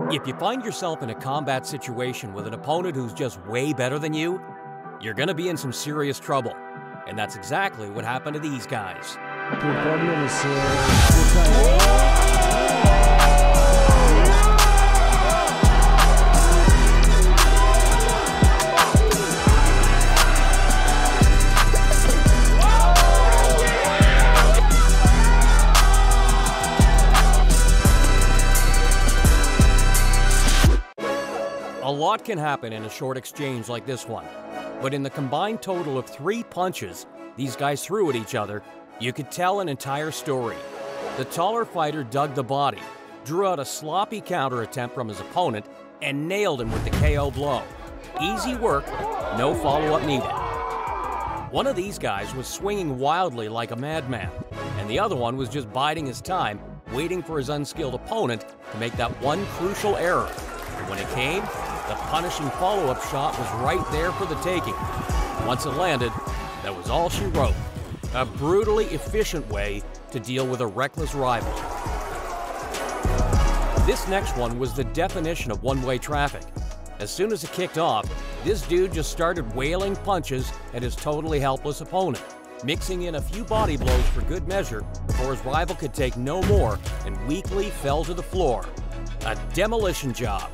If you find yourself in a combat situation with an opponent who's just way better than you, you're gonna be in some serious trouble. And that's exactly what happened to these guys. A lot can happen in a short exchange like this one, but in the combined total of 3 punches these guys threw at each other, you could tell an entire story. The taller fighter dug the body, drew out a sloppy counter attempt from his opponent, and nailed him with the KO blow. Easy work, no follow-up needed. One of these guys was swinging wildly like a madman, and the other one was just biding his time, waiting for his unskilled opponent to make that one crucial error. And when it came, the punishing follow-up shot was right there for the taking. Once it landed, that was all she wrote. A brutally efficient way to deal with a reckless rival. This next one was the definition of one-way traffic. As soon as it kicked off, this dude just started wailing punches at his totally helpless opponent, mixing in a few body blows for good measure before his rival could take no more and weakly fell to the floor. A demolition job.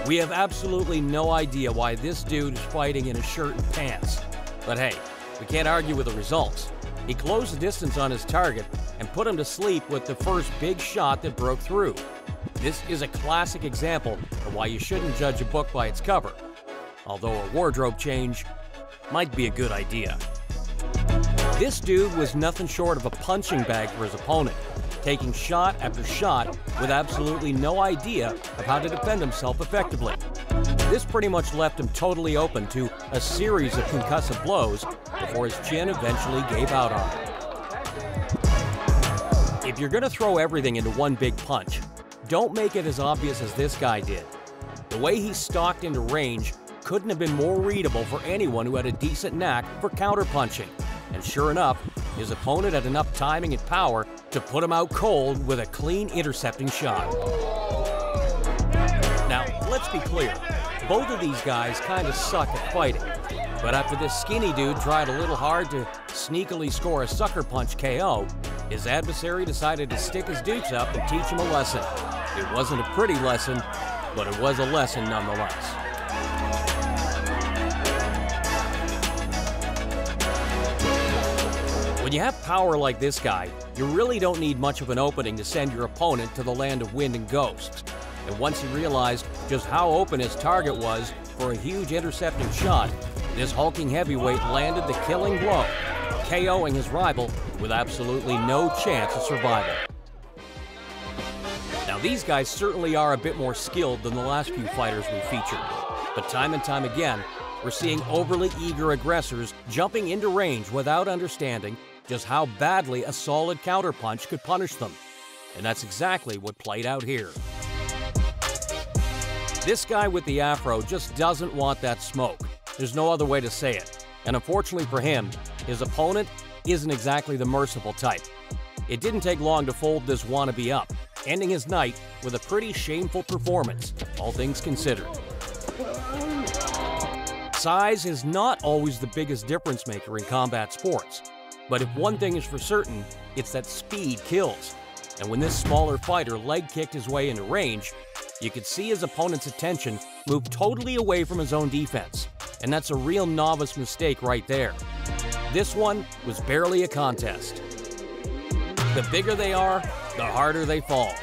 We have absolutely no idea why this dude is fighting in his shirt and pants. But hey, we can't argue with the results. He closed the distance on his target and put him to sleep with the first big shot that broke through. This is a classic example of why you shouldn't judge a book by its cover, although a wardrobe change might be a good idea. This dude was nothing short of a punching bag for his opponent, taking shot after shot with absolutely no idea of how to defend himself effectively. This pretty much left him totally open to a series of concussive blows before his chin eventually gave out on him. If you're gonna throw everything into one big punch, don't make it as obvious as this guy did. The way he stalked into range couldn't have been more readable for anyone who had a decent knack for counterpunching. And sure enough, his opponent had enough timing and power to put him out cold with a clean intercepting shot. Now, let's be clear, both of these guys kind of suck at fighting. But after this skinny dude tried a little hard to sneakily score a sucker punch KO, his adversary decided to stick his dukes up and teach him a lesson. It wasn't a pretty lesson, but it was a lesson nonetheless. When you have power like this guy, you really don't need much of an opening to send your opponent to the land of wind and ghosts. And once he realized just how open his target was for a huge intercepting shot, this hulking heavyweight landed the killing blow, KOing his rival with absolutely no chance of survival. Now these guys certainly are a bit more skilled than the last few fighters we featured, but time and time again, we're seeing overly eager aggressors jumping into range without understanding just how badly a solid counterpunch could punish them. And that's exactly what played out here. This guy with the afro just doesn't want that smoke. There's no other way to say it. And unfortunately for him, his opponent isn't exactly the merciful type. It didn't take long to fold this wannabe up, ending his night with a pretty shameful performance, all things considered. Size is not always the biggest difference maker in combat sports. But if one thing is for certain, it's that speed kills. And when this smaller fighter leg kicked his way into range, you could see his opponent's attention move totally away from his own defense. And that's a real novice mistake right there. This one was barely a contest. The bigger they are, the harder they fall.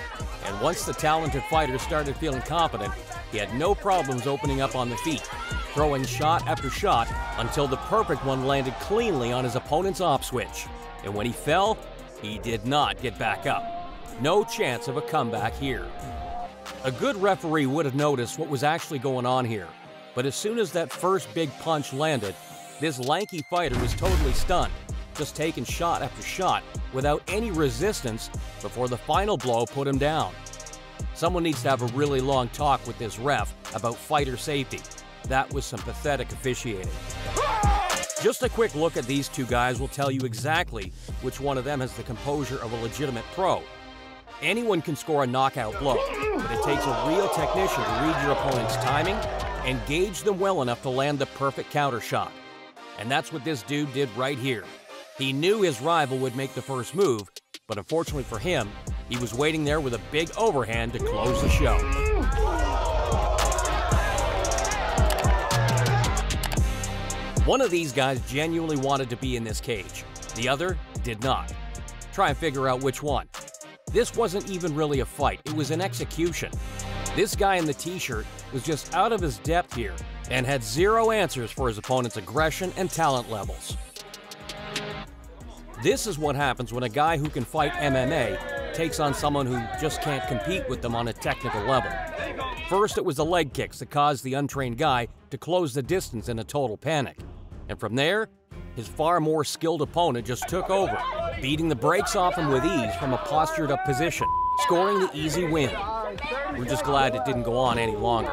And once the talented fighter started feeling confident, he had no problems opening up on the feet, throwing shot after shot until the perfect one landed cleanly on his opponent's off switch. And when he fell, he did not get back up. No chance of a comeback here. A good referee would have noticed what was actually going on here, but as soon as that first big punch landed, this lanky fighter was totally stunned, just taking shot after shot without any resistance before the final blow put him down. Someone needs to have a really long talk with this ref about fighter safety. That was some pathetic officiating. Just a quick look at these two guys will tell you exactly which one of them has the composure of a legitimate pro. Anyone can score a knockout blow, but it takes a real technician to read your opponent's timing and gauge them well enough to land the perfect counter shot. And that's what this dude did right here. He knew his rival would make the first move, but unfortunately for him, he was waiting there with a big overhand to close the show. One of these guys genuinely wanted to be in this cage. The other did not. Try and figure out which one. This wasn't even really a fight, it was an execution. This guy in the t-shirt was just out of his depth here and had zero answers for his opponent's aggression and talent levels. This is what happens when a guy who can fight MMA takes on someone who just can't compete with them on a technical level. First, it was the leg kicks that caused the untrained guy to close the distance in a total panic. And from there, his far more skilled opponent just took over, beating the brakes off him with ease from a postured-up position, scoring the easy win. We're just glad it didn't go on any longer.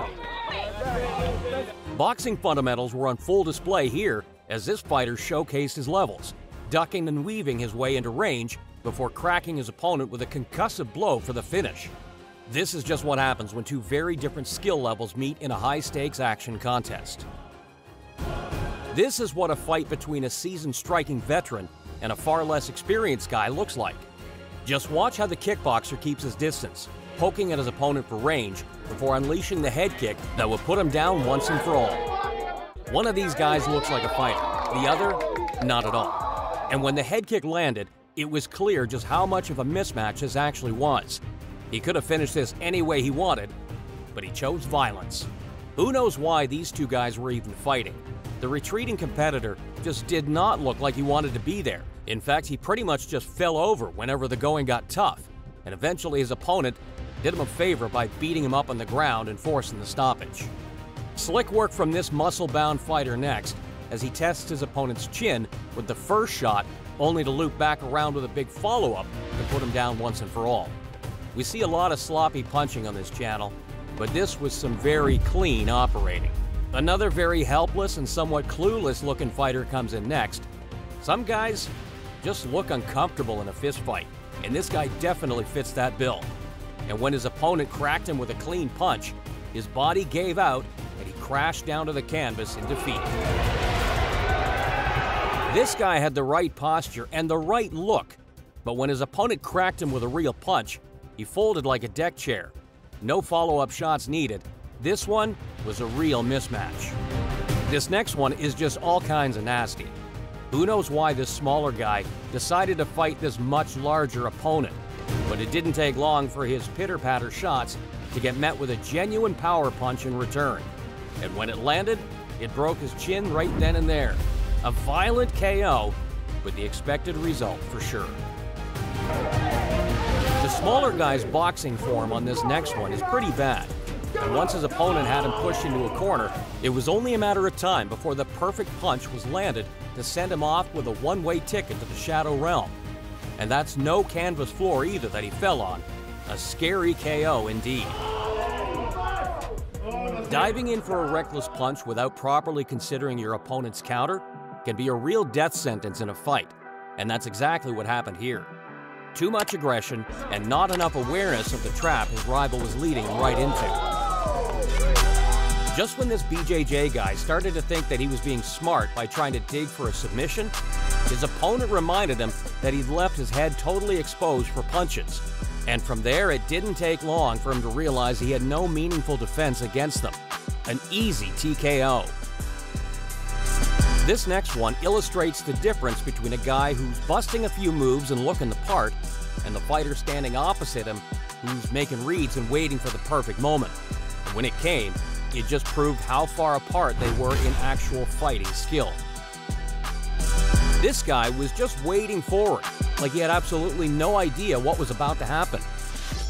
Boxing fundamentals were on full display here as this fighter showcased his levels, ducking and weaving his way into range before cracking his opponent with a concussive blow for the finish. This is just what happens when two very different skill levels meet in a high-stakes action contest. This is what a fight between a seasoned striking veteran and a far less experienced guy looks like. Just watch how the kickboxer keeps his distance, poking at his opponent for range before unleashing the head kick that will put him down once and for all. One of these guys looks like a fighter, the other, not at all. And when the head kick landed, it was clear just how much of a mismatch this actually was. He could have finished this any way he wanted, but he chose violence. Who knows why these two guys were even fighting? The retreating competitor just did not look like he wanted to be there. In fact, he pretty much just fell over whenever the going got tough, and eventually his opponent did him a favor by beating him up on the ground and forcing the stoppage. Slick work from this muscle-bound fighter next, as he tests his opponent's chin with the first shot, only to loop back around with a big follow-up to put him down once and for all. We see a lot of sloppy punching on this channel, but this was some very clean operating. Another very helpless and somewhat clueless-looking fighter comes in next. Some guys just look uncomfortable in a fistfight, and this guy definitely fits that bill. And when his opponent cracked him with a clean punch, his body gave out and he crashed down to the canvas in defeat. This guy had the right posture and the right look, but when his opponent cracked him with a real punch, he folded like a deck chair. No follow-up shots needed. This one was a real mismatch. This next one is just all kinds of nasty. Who knows why this smaller guy decided to fight this much larger opponent, but it didn't take long for his pitter-patter shots to get met with a genuine power punch in return. And when it landed, it broke his chin right then and there. A violent KO, with the expected result for sure. The smaller guy's boxing form on this next one is pretty bad. And once his opponent had him pushed into a corner, it was only a matter of time before the perfect punch was landed to send him off with a one-way ticket to the Shadow Realm. And that's no canvas floor either that he fell on. A scary KO indeed. Diving in for a reckless punch without properly considering your opponent's counter can be a real death sentence in a fight. And that's exactly what happened here. Too much aggression and not enough awareness of the trap his rival was leading him right into. Just when this BJJ guy started to think that he was being smart by trying to dig for a submission, his opponent reminded him that he'd left his head totally exposed for punches. And from there, it didn't take long for him to realize he had no meaningful defense against them. An easy TKO. This next one illustrates the difference between a guy who's busting a few moves and looking the part, and the fighter standing opposite him who's making reads and waiting for the perfect moment. And when it came, it just proved how far apart they were in actual fighting skill. This guy was just wading forward, like he had absolutely no idea what was about to happen.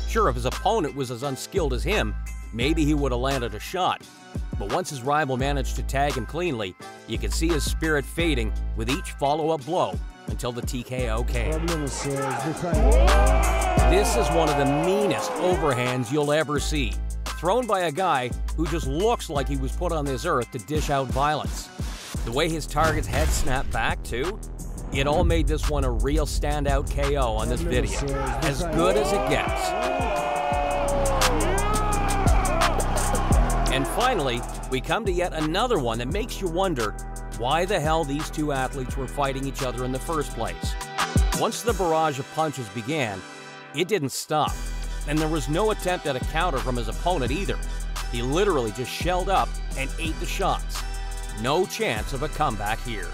Sure, if his opponent was as unskilled as him, maybe he would have landed a shot. But once his rival managed to tag him cleanly, you could see his spirit fading with each follow-up blow until the TKO came. This is one of the meanest overhands you'll ever see, thrown by a guy who just looks like he was put on this earth to dish out violence. The way his target's head snapped back, too, It all made this one a real standout KO on this video. As good as it gets. And finally, we come to yet another one that makes you wonder why the hell these two athletes were fighting each other in the first place. Once the barrage of punches began, it didn't stop. And there was no attempt at a counter from his opponent either. He literally just shelled up and ate the shots. No chance of a comeback here.